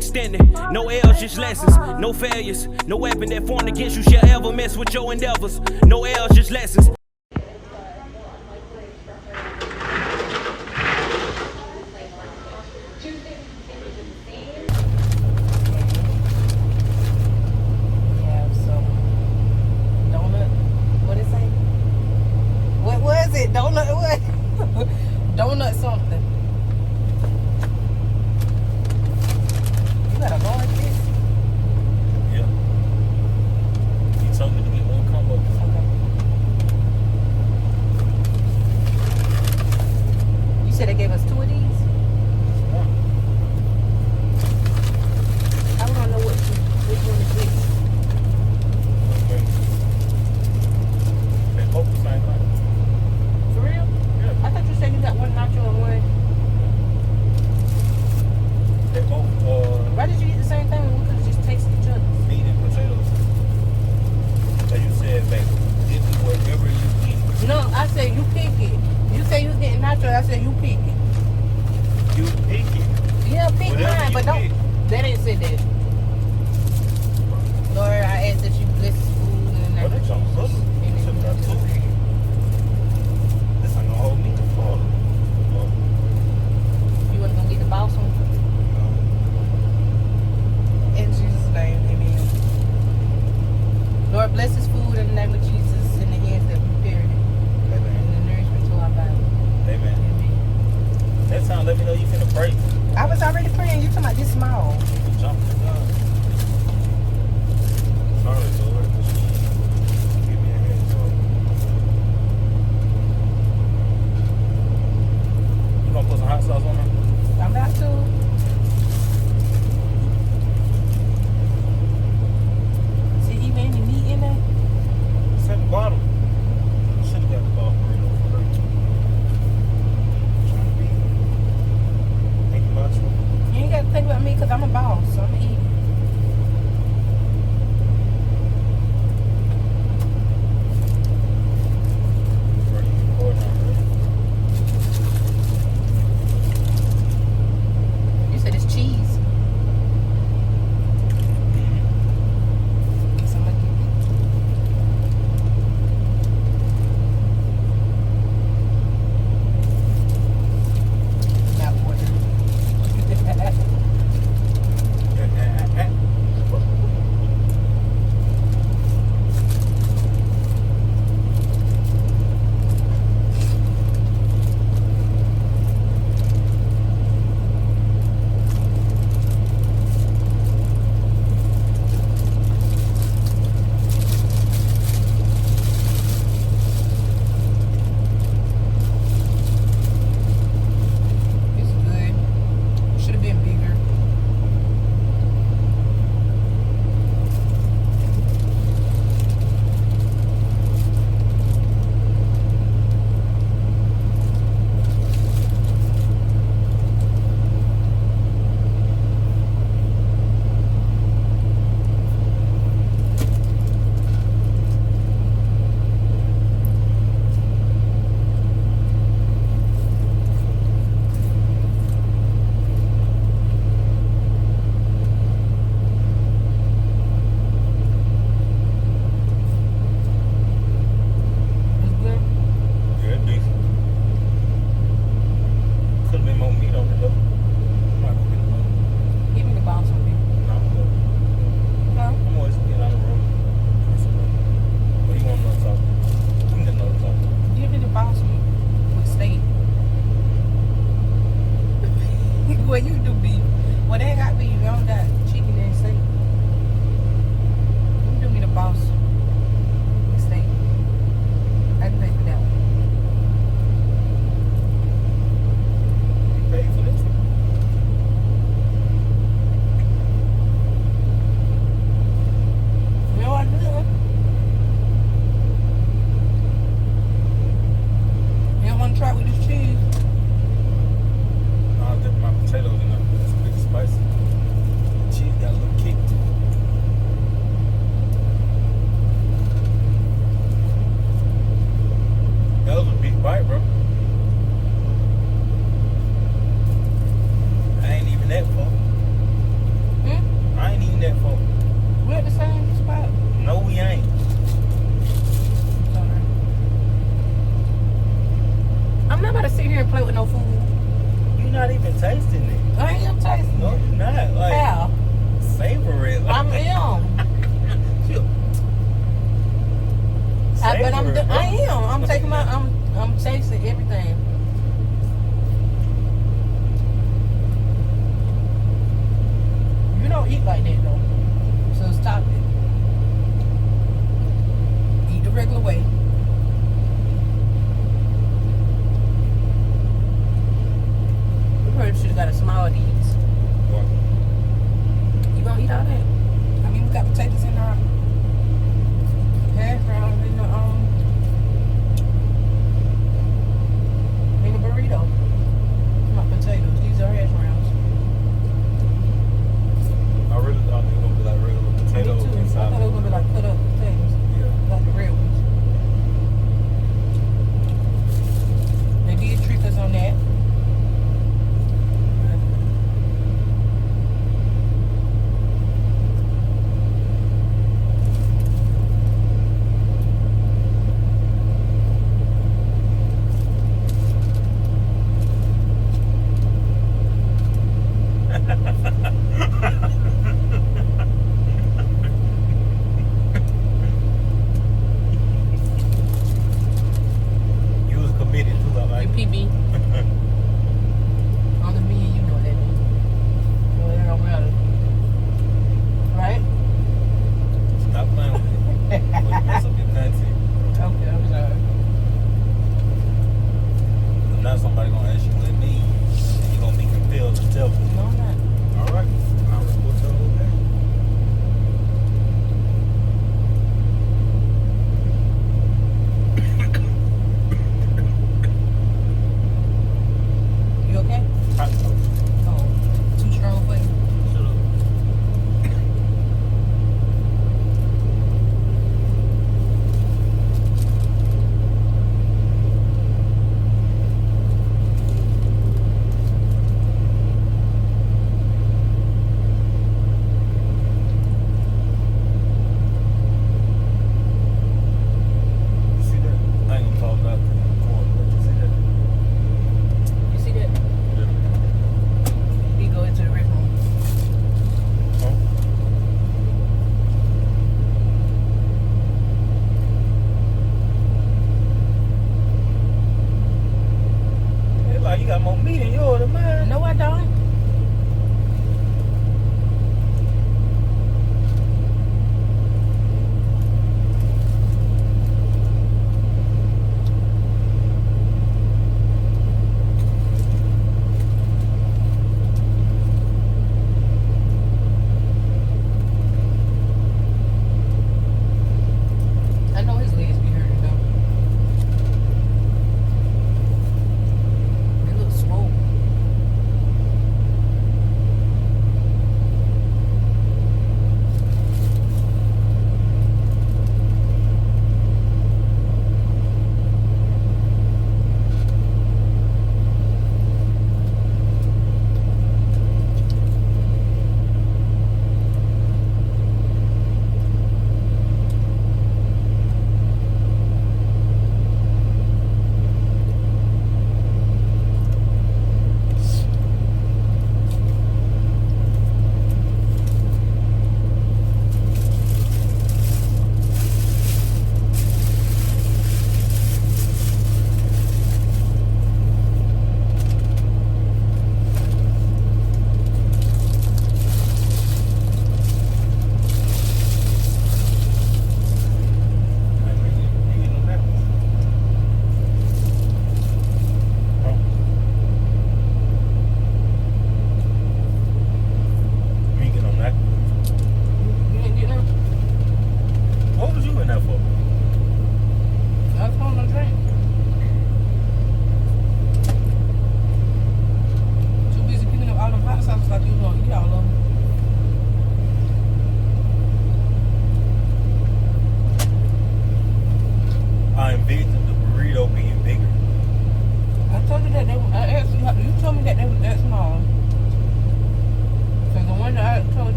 extending. No L's, just lessons. No failures. No weapon that formed against you shall ever mess with your endeavors. No L's, just lessons. Donut what? Donut something. You got a large this? Yeah. He told me to get one combo. Okay. You said they gave us 2 of these? Yeah. I don't know which one is which. Okay. They both the same thing. For real? Yeah. I thought you said you got one nacho and one. They both Why did you eat the same thing when we could have just tasted each other? meat and potatoes. So you said, baby, this is whatever you eat. No, I said you pick it. You said you was getting nacho, I said you pick it. You pick it. Yeah, pick Whatever mine, you but don't. pick. They didn't say that. Lord, I asked that you bless this food and Oh, that's on us. This is not too. This ain't gonna hold me to fall. You wanna go get the boss one? In Jesus' name, amen. Lord, bless this food in the name of Jesus in the hands that prepared it. And the nourishment to our body. Amen. Amen. Next time, let me know you finna pray. I was already praying. You talking about this small. Jump. But I am. I'm taking I'm tasting everything. You don't eat like that though. So stop it. Eat the regular way. We probably should have got a small of these. What? You gonna eat all that? I mean, we got potatoes in our hash browns in the burrito. My potatoes. These are hash browns. I really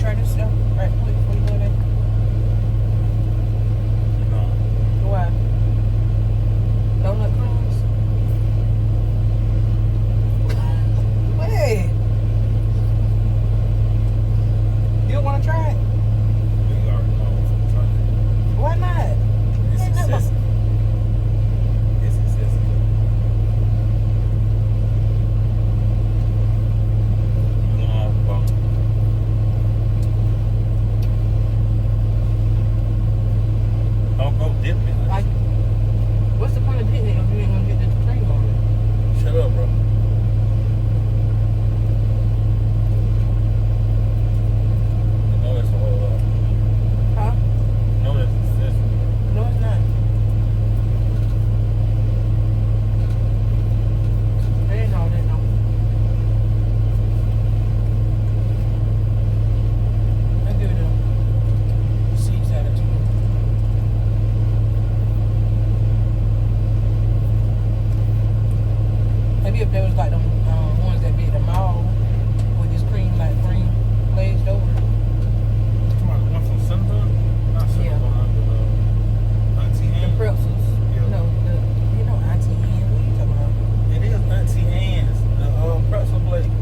try this stuff right quick before you go there? No. Why? Donut creams? Wait. You don't want to try it? We already know what I'm trying to do. Why not? It's Ain't nothing excessive. It's excessive. You know, about don't go dip me. Like, what's the point of getting it if you ain't gonna get the cream on it? Shut up, bro. You know it's a whole lot. Huh? You know it's excessive. No, it's not. It ain't all that, no. I give it a 6 out of 10. Maybe if there was like them ones that be at the mall with this cream, like cream glazed over. Come on, one from Sunburn? Not Yeah. Sunburn, but Auntie The Anne. pretzels. Yeah. No, you know Auntie Anne. What are you talking about? It is Auntie Anne's, the pretzel plate.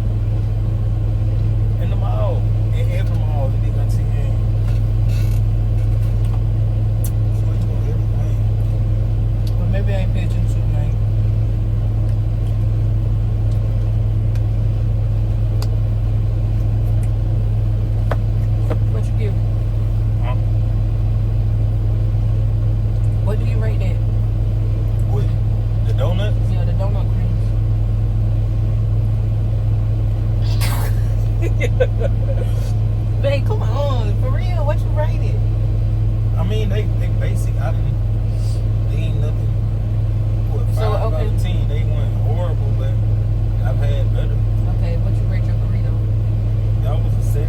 In the mall. In every mall, it is Auntie Anne. That's where you go everything. But maybe I ain't pay attention to it, man. What you give? Huh? What do you rate that? What? The donuts? Yeah, the donut creams. Babe, come on. For real, what you rate it? I mean, they basic. They ain't nothing. What, 5 So, out okay. of 10. They weren't horrible, but I've had better. Okay, what you rate your burrito? That was a 7.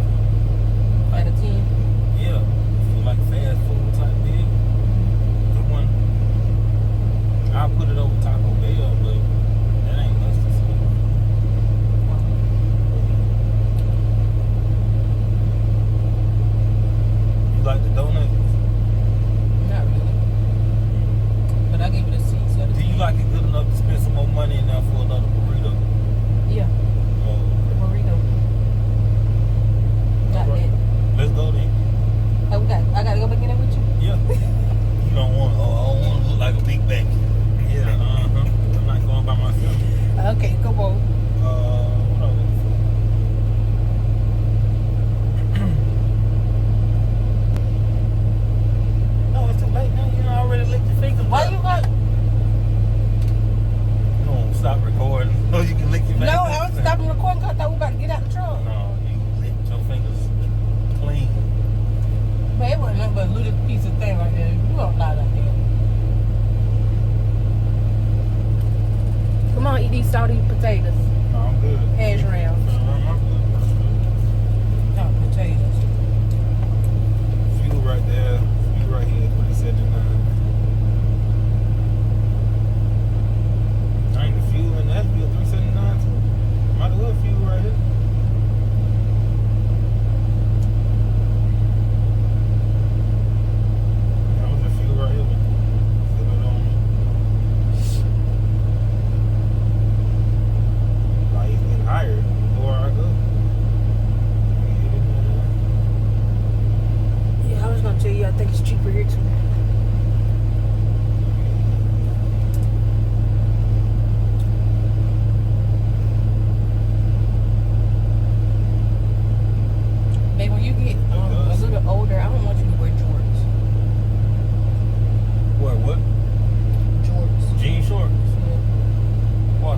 Out of 10? Yeah. For like fast food type deal. The one, I'll put it over Taco Bell, but that ain't much to say. You like the donuts? Not really. But I give it a 6 out of 10. Do you like it good enough to spend some more money in there for another burrito? Yeah, Oh, the burrito. Got okay. that. Let's go then. Oh, I gotta go back in there with you? Yeah. You don't want, I don't want to look like a big back. Yeah, I'm not going by myself. Okay, come on. What are we looking for? No, it's too late now. You know, I already licked your fingers. Why you got... You don't stop recording. So you can lick your fingers. No, I was stopping recording because I thought we about to get out the truck. No, you licked your fingers clean. But it wasn't nothing but a little piece of thing like that. You don't lie like that. Come on, eat these salty potatoes. No, I'm good. Hash rounds. I'm good. No, potatoes. Fuel right there. Fuel right here. 379. I ain't the fuel in that fuel 379 too. Might as well fuel right here. That was the fuel right here. Fill it on. Like it's getting higher the more I go. Yeah, I was gonna tell you, I think it's cheaper here too. Babe, when you get a little older, I don't want you to wear jorts. What? Jorts. Jean shorts? Yeah. Why?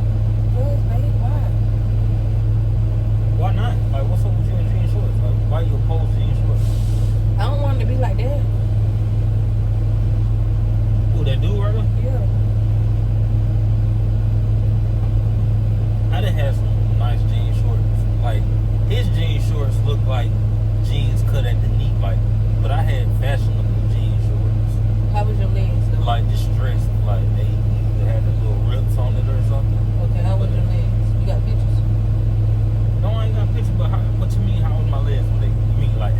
Good, babe, why? Why not? Like, what's up with you in jean shorts? Like, why you oppose jean shorts? I don't want it to be like that. Who, that dude right there? Yeah. I done had some nice jean shorts. Like, his jean shorts look like jeans cut at the knee, like, but I had fashionable jean shorts. How was your legs though? Like, distressed, like, they either had the little rips on it or something. Okay, how was your legs? You got pictures? No, I ain't got a picture, but what you mean, how was my legs? Were they, you mean, like,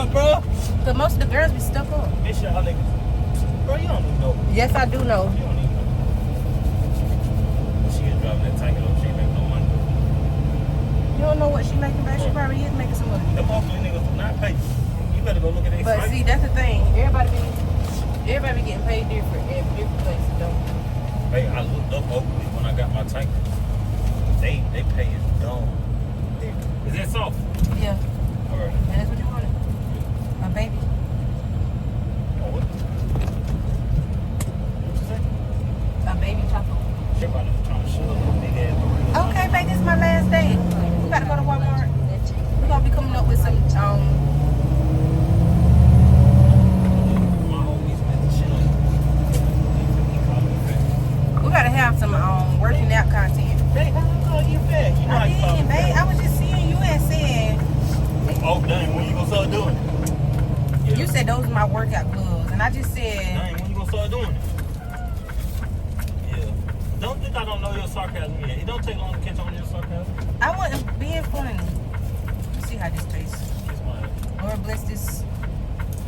up, bro. Cause most of the girls be stuck up. Bitch, y'all niggas. Bro, you don't even know. Yes, I do know. You don't even know. She is driving that tank up. She ain't making no money. You don't know what she making, babe. She probably is making some money. Them hopefully niggas do not pay. You better go look at their But site. see, that's the thing. Everybody be getting paid different at different places, don't they? Hey, I looked up Oakley when I got my tank. They pay is dumb. Is that soft? Yeah. Alright. And that's what you wanted. My baby. Oh, what? What you say? A baby taco. She probably trying to shoot up a big ass burrito. Okay, babe, this is my last day. We gotta go to Walmart. We're gonna be coming up with some My homies met the shit up. He called me fat. we gotta have some working out content. Hey, how you call you fat? You know how I you call me did, babe. fat. I was just seeing you and said Oh, dang, when you gonna start doing it? Yeah. you said those are my workout clothes, and I just said Dang, when you gonna start doing it? Yeah. Don't think I don't know your sarcasm yet. It don't take long to catch on to your sarcasm. I wasn't being funny. Let's see how this tastes. Kiss my ass. Lord bless this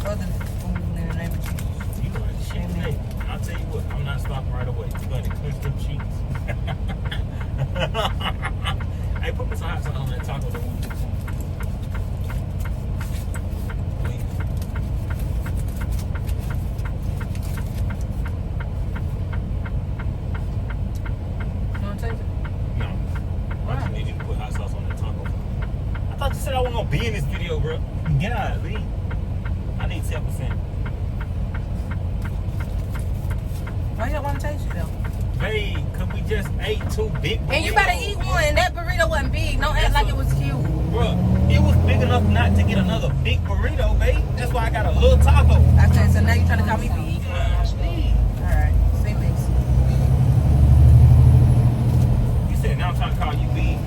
other food in the name of Jesus. You right. Shit today. I'll tell you what, I'm not stopping right away. You better clench them cheeks. Hey, put me some hot sauce on that taco though. You wanna taste it? No. I just need you to put hot sauce on that taco. I thought you said I wasn't gonna be in this video, bro. Golly. I need 10%. Why you don't wanna taste it though? Babe, cause we just ate 2 big burritos. And you better eat one. That burrito wasn't big. Don't act like it was cute. Bro, it was big enough not to get another big burrito, babe. That's why I got a little taco. I said, so now you trying to call me big. Golly. Alright, say this. You said now I'm trying to call you big.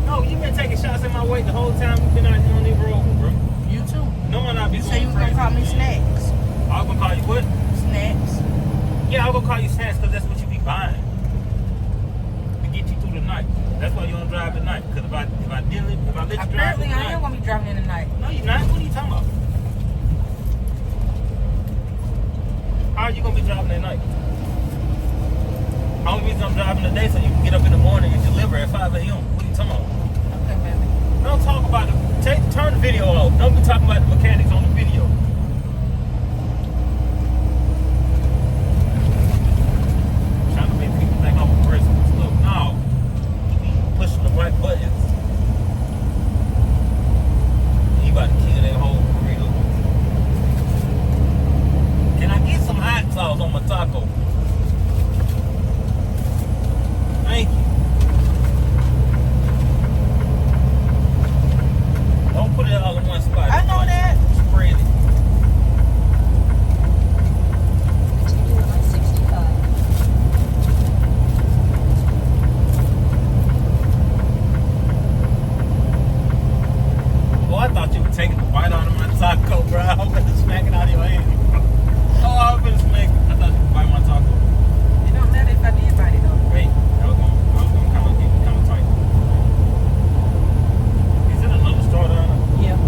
No, you been taking shots at my weight the whole time you've been out here on this road, bro. You too. Knowing I be You going said you was gonna crazy, call me man. snacks. I was gonna call you what? Snacks. Yeah, I was gonna call you snacks because that's what you be buying. To get you through the night. That's why you don't drive at night. Because if I let you drive Apparently, at I night. am gonna be driving in the night. No, you're not. What are you talking about? How are you gonna be driving at night? Only reason I'm driving today so you can get up in the morning and deliver at 5 a.m. What are you talking about? Okay, baby. Don't talk about turn the video off. Don't be talking about the mechanics on the video. Trying to make people think I'm aggressive and stuff. No. You be pushing the right buttons. You about to kill that whole burrito. Can I get some hot sauce on my taco? Thank you. Don't put it all in one spot. I know that. Spread it. Boy, I thought you were taking the bite out of my taco, bro. I was gonna smack it out of your hand. Oh, I was gonna smack it. I thought you would bite my taco. It don't matter if I did bite it though. Wait, I was gonna kind of get kind of tight. Is it another store down there? Yeah.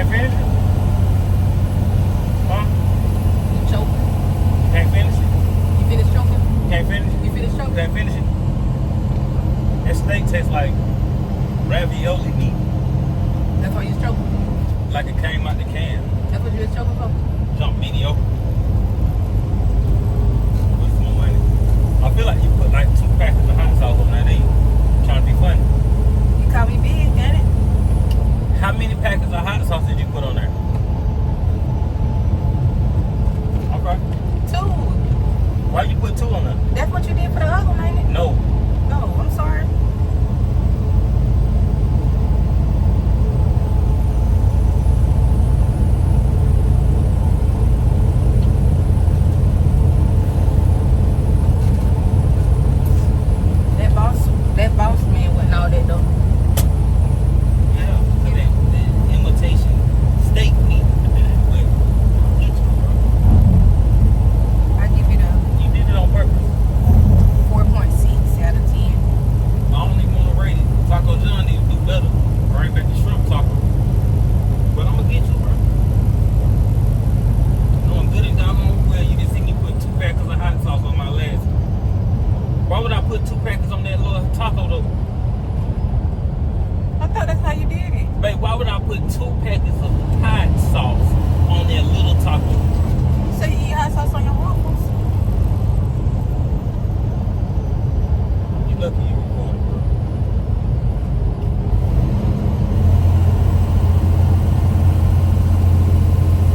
Can't finish it? Huh? You choking? Can't finish it? You finished choking? Can't finish it? You finished choking? Can't finish it? That steak tastes like ravioli meat. That's why you was choking? Like it came out the can. That's what you was choking for? Jump mediocre. With some money. I feel like you put like 2 packets of hot sauce on that thing. Trying to be funny. You call me big, ain't it? How many packets of hot sauce did you put on there? Okay. 2. Why you put 2 on there? That's what you did for the other one, ain't it? No. No, I'm sorry. That boss man wasn't all that though. Yeah. But that imitation steak meat. Well, eat you, bro. I give it a You did it on purpose. 4.6 out of 10. I don't even want to rate it. Taco John needs to do better. Bring back the shrimp taco. But I'm going to get you, bro. Doing good and doggone well. You can see me put 2 packets of hot sauce on my last. Why would I put 2 packets on that little taco though? I thought that's how you did it. Babe, why would I put 2 packets of hot sauce on that little taco? So you eat hot sauce on your waffles? You lucky you recorded, bro.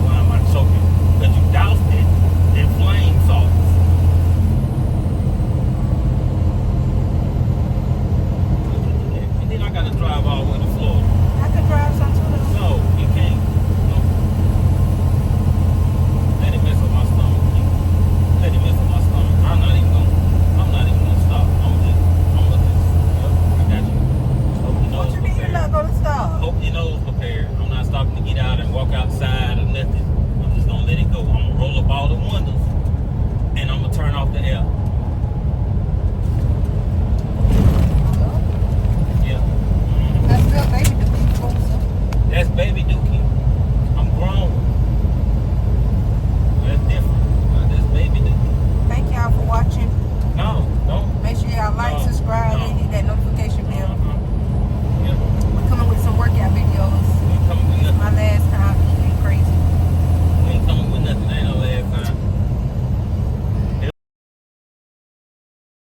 Why am I choking? Because you doused it in flame sauce. And then I gotta drive all the way to Florida. I could drive some too though. No, you can't. No. Let it mess up my stomach. Let it mess up my stomach. I'm not even gonna stop. I'm just, yep, I got you. Hope your What nose you mean you're not prepared. gonna stop? Hope your nose prepared. I'm not stopping to get out and walk outside or nothing. I'm just gonna let it go. I'm gonna roll up all the windows and I'm gonna turn off the air. Yeah. Mhm. That's good, baby. The big folks. That's baby dookie. I'm grown. That's different. That's baby dookie. Thank y'all for watching. No, don't. Make sure y'all like, No, subscribe, no. and hit that notification bell. Yeah. We're coming with some workout videos. We coming with nothing. My last